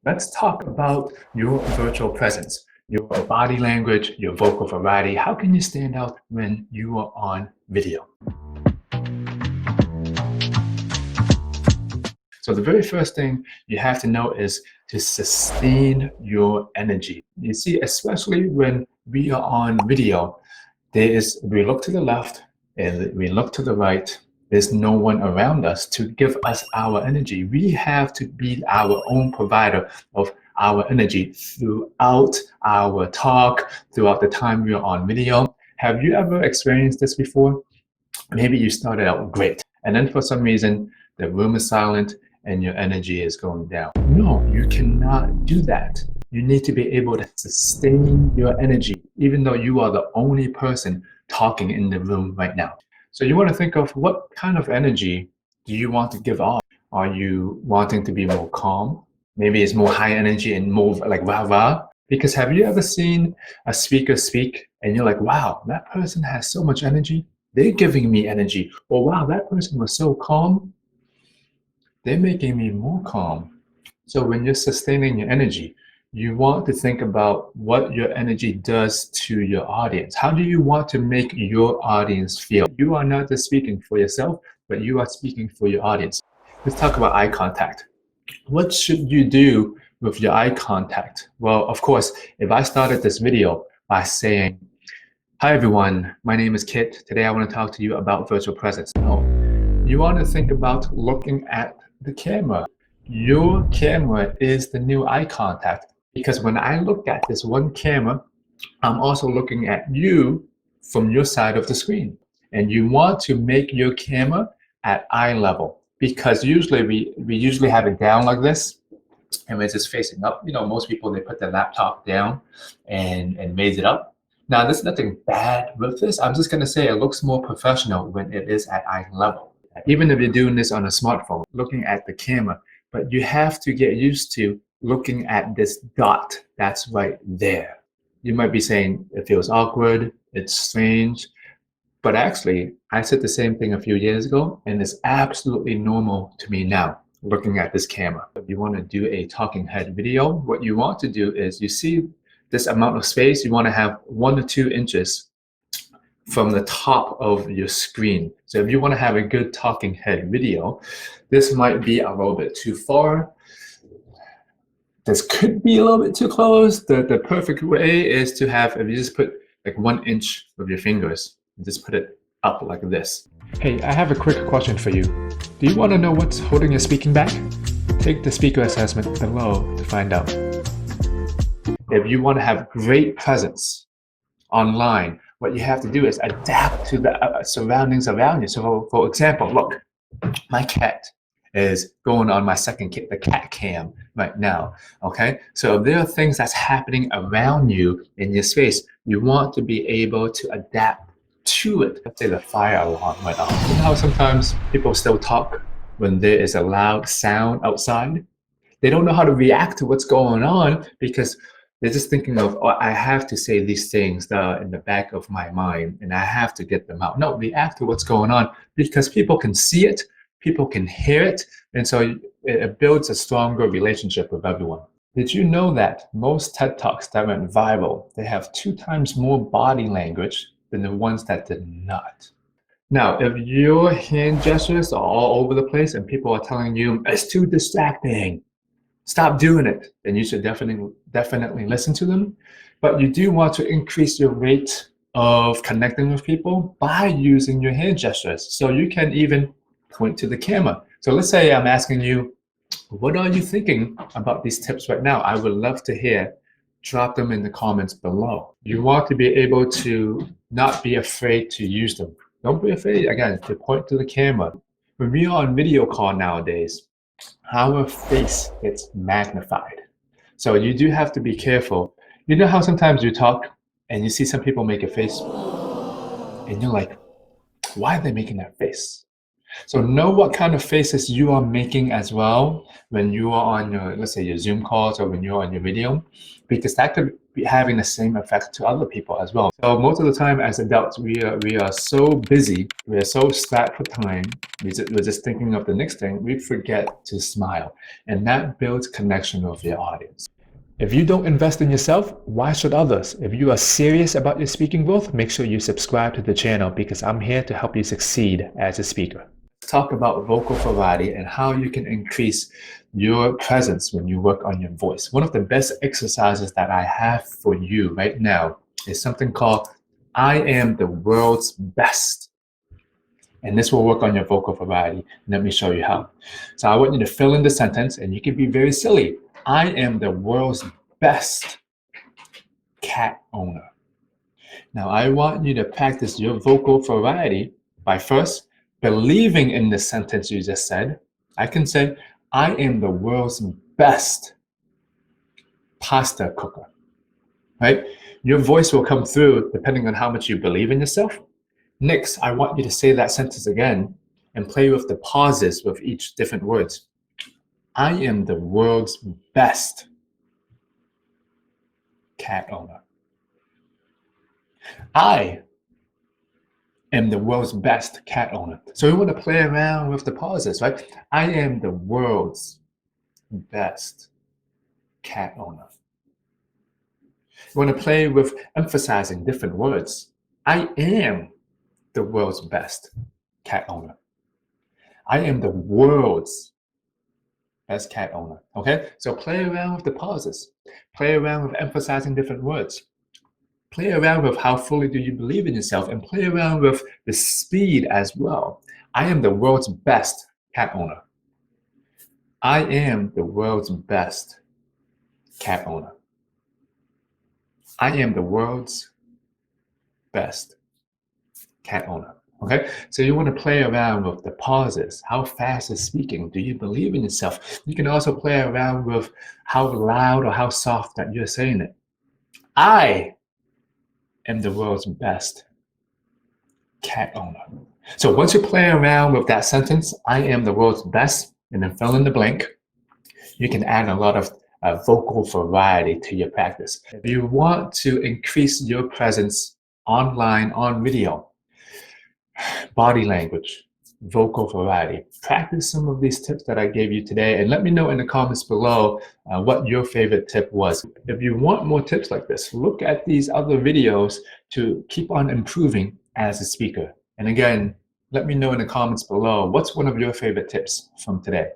Let's talk about your virtual presence, your body language, your vocal variety. How can you stand out when you are on video? So the very first thing you have to know is to sustain your energy. You see, especially when we are on video, we look to the left and we look to the right. There's no one around us to give us our energy. We have to be our own provider of our energy throughout our talk, throughout the time we are on video. Have you ever experienced this before? Maybe you started out great, and then for some reason, the room is silent and your energy is going down. No, you cannot do that. You need to be able to sustain your energy, even though you are the only person talking in the room right now. So you want to think of what kind of energy do you want to give off? Are you wanting to be more calm? Maybe it's more high energy and more like rah rah. Because have you ever seen a speaker speak and you're like, wow, that person has so much energy. They're giving me energy. Or wow, that person was so calm. They're making me more calm. So when you're sustaining your energy, you want to think about what your energy does to your audience. How do you want to make your audience feel? You are not just speaking for yourself, but you are speaking for your audience. Let's talk about eye contact. What should you do with your eye contact? Well, of course, if I started this video by saying, hi everyone, my name is Kit. Today I want to talk to you about virtual presence. No, you want to think about looking at the camera. Your camera is the new eye contact, because when I look at this one camera, I'm also looking at you from your side of the screen. And you want to make your camera at eye level, because usually we usually have it down like this and it's just facing up. You know, most people, they put their laptop down and raise it up. Now, there's nothing bad with this. I'm just going to say it looks more professional when it is at eye level. Even if you're doing this on a smartphone, looking at the camera, but you have to get used to looking at this dot that's right there. You might be saying it feels awkward, it's strange, but actually, I said the same thing a few years ago, and it's absolutely normal to me now, looking at this camera. If you want to do a talking head video, what you want to do is, you see this amount of space, you want to have 1 to 2 inches from the top of your screen. So if you want to have a good talking head video, this might be a little bit too far. This could be a little bit too close. The perfect way is to have, if you just put like 1 inch with your fingers, and just put it up like this. Hey, I have a quick question for you. Do you want to know what's holding your speaking back? Take the speaker assessment below to find out. If you want to have great presence online, what you have to do is adapt to the surroundings around you. So for example, look, my cat is going on my second kit, the cat cam right now, okay? So if there are things that's happening around you in your space, you want to be able to adapt to it. Let's say the fire alarm went off. You know how sometimes people still talk when there is a loud sound outside? They don't know how to react to what's going on because they're just thinking of, oh, I have to say these things that are in the back of my mind and I have to get them out. No, react to what's going on, because people can see it, people can hear it, and so it builds a stronger relationship with everyone. Did you know that most TED Talks that went viral, they have 2 times more body language than the ones that did not? Now, if your hand gestures are all over the place and people are telling you, it's too distracting, stop doing it, then you should definitely listen to them. But you do want to increase your rate of connecting with people by using your hand gestures. So you can even point to the camera. So let's say I'm asking you, what are you thinking about these tips right now? I would love to hear. Drop them in the comments below. You want to be able to not be afraid to use them. Don't be afraid, again, to point to the camera. When we are on video call nowadays, our face gets magnified. So you do have to be careful. You know how sometimes you talk and you see some people make a face and you're like, why are they making that face? So know what kind of faces you are making as well when you are on your, let's say your Zoom calls or when you're on your video, because that could be having the same effect to other people as well. So most of the time as adults, we are so busy, we are so strapped for time, we're just thinking of the next thing, we forget to smile. And that builds connection with your audience. If you don't invest in yourself, why should others? If you are serious about your speaking growth, make sure you subscribe to the channel because I'm here to help you succeed as a speaker. Let's talk about vocal variety and how you can increase your presence when you work on your voice. One of the best exercises that I have for you right now is something called I am the world's best. And this will work on your vocal variety. Let me show you how. So I want you to fill in the sentence, and you can be very silly. I am the world's best cat owner. Now I want you to practice your vocal variety by first believing in the sentence you just said. I can say, I am the world's best pasta cooker, right? Your voice will come through depending on how much you believe in yourself. Next, I want you to say that sentence again and play with the pauses with each different words. I am the world's best cat owner. I am the world's best cat owner. So we want to play around with the pauses, right? I am the world's best cat owner. We want to play with emphasizing different words. I am the world's best cat owner. I am the world's best cat owner. Okay, so play around with the pauses. Play around with emphasizing different words. Play around with how fully do you believe in yourself, and play around with the speed as well. I am the world's best cat owner. I am the world's best cat owner. I am the world's best cat owner. Okay, so you want to play around with the pauses. How fast is speaking? Do you believe in yourself? You can also play around with how loud or how soft that you're saying it. I am the world's best cat owner. So once you play around with that sentence, I am the world's best, and then fill in the blank, you can add a lot of vocal variety to your practice. If you want to increase your presence online on video, body language, vocal variety, practice some of these tips that I gave you today, and let me know in the comments below what your favorite tip was. If you want more tips like this, look at these other videos to keep on improving as a speaker. And again, let me know in the comments below, what's one of your favorite tips from today?